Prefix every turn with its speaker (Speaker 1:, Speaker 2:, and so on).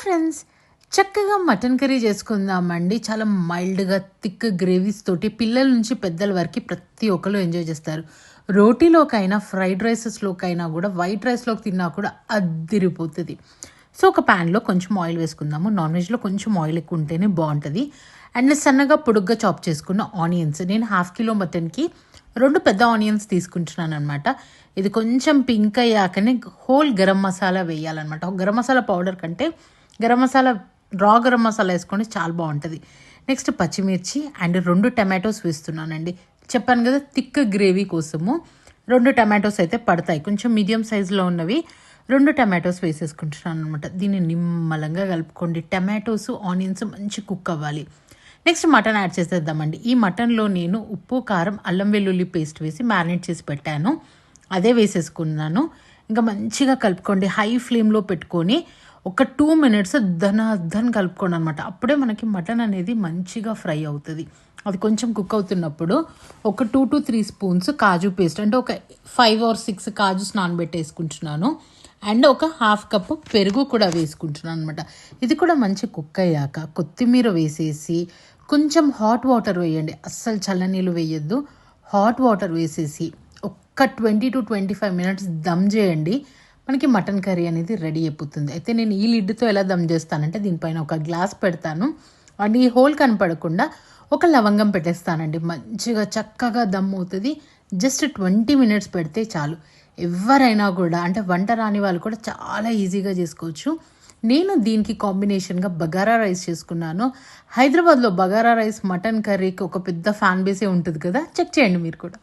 Speaker 1: Friends, చక్కగా mutton curry చేసుకుందామండి. చాలా మైల్డ్‌గా థిక్ గ్రేవీస్ తోటి పిల్లల నుంచి పెద్దల వరకి ప్రతి ఒక్కళ్ళు ఎంజాయ్ చేస్తారు. రోటీలోకైనా, ఫ్రైడ్ రైసెస్‌లోకైనా గూడా, వైట్ రైస్‌లోకి తిన్నా కూడా అద్దిరిపోతది. సో, ఒక ప్యాన్‌లో కొంచెం ఆయిల్ వేసుకుందాము. నాన్ వెజ్‌లో కొంచెం ఆయిల్ ఎక్కువ ఉంటేనే బావుంటది. అండ్ సన్నగా పొడుగ్గా చాప్ చేసుకున్న ఆనియన్స్. నేను హాఫ్ కిలో మటన్‌కి 2 పెద్ద ఆనియన్స్ తీసుకుంటున్నాననమాట. ఇది కొంచెం పింక్ అయ్యాకనే హోల్ గరం మసాలా వేయాలనమాట. గరం మసాలా పౌడర్ కంటే గరం మసాలా గరం మసాలా వేసుకోండి, చాలా బాగుంటుంది. నెక్స్ట్ పచ్చిమిర్చి అండ్ 2 టమాటోస్ వేస్తున్నానండి. చెప్పాను కదా, థిక్ గ్రేవీ కోసము 2 టమాటోస్ అయితే పడతాయి. కొంచెం మీడియం సైజులో ఉన్నవి 2 టమాటోస్ వేసేసుకుంటున్నాను అనమాట. దీన్ని నిమ్మలంగా కలుపుకోండి. టమాటోస్, ఆనియన్స్ మంచి కుక్ అవ్వాలి. నెక్స్ట్ మటన్ యాడ్ చేసేద్దామండి. ఈ మటన్లో నేను ఉప్పు, కారం, అల్లం వెల్లుల్లి పేస్ట్ వేసి మ్యారినేట్ చేసి పెట్టాను. అదే వేసేసుకున్నాను. ఇంకా మంచిగా కలుపుకోండి. హై ఫ్లేమ్లో పెట్టుకొని ఒక 2 మినిట్స్ ధన కలుపుకోండి అనమాట. అప్పుడే మనకి మటన్ అనేది మంచిగా ఫ్రై అవుతుంది. అది కొంచెం కుక్ అవుతున్నప్పుడు ఒక 2 to 3 స్పూన్స్ కాజు పేస్ట్, అంటే ఒక 5 or 6 కాజుస్ నానబెట్టేసుకుంటున్నాను. అండ్ ఒక హాఫ్ కప్పు పెరుగు కూడా వేసుకుంటున్నాను అనమాట. ఇది కూడా మంచి కుక్ అయ్యాక కొత్తిమీర వేసేసి కొంచెం హాట్ వాటర్ వేయండి. అస్సలు చల్లనీళ్ళు వేయొద్దు. హాట్ వాటర్ వేసేసి ఒక్క 20 to 25 మినిట్స్ దమ్ చేయండి. మనకి మటన్ కర్రీ అనేది రెడీ అయిపోతుంది. అయితే నేను ఈ లిడ్తో ఎలా దమ్ చేస్తానంటే, దీనిపైన ఒక గ్లాస్ పెడతాను అండ్ ఈ హోల్ కనపడకుండా ఒక లవంగం పెట్టేస్తానండి. మంచిగా చక్కగా దమ్ అవుతుంది. జస్ట్ 20 మినిట్స్ పెడితే చాలు. ఎవరైనా కూడా, అంటే వంట రాని వాళ్ళు కూడా చాలా ఈజీగా చేసుకోవచ్చు. నేను దీనికి కాంబినేషన్గా బగారా రైస్ చేసుకున్నాను. హైదరాబాద్లో బగారా రైస్, మటన్ కర్రీకి ఒక పెద్ద ఫ్యాన్ బేసే ఉంటుంది కదా, చెక్ చేయండి మీరు కూడా.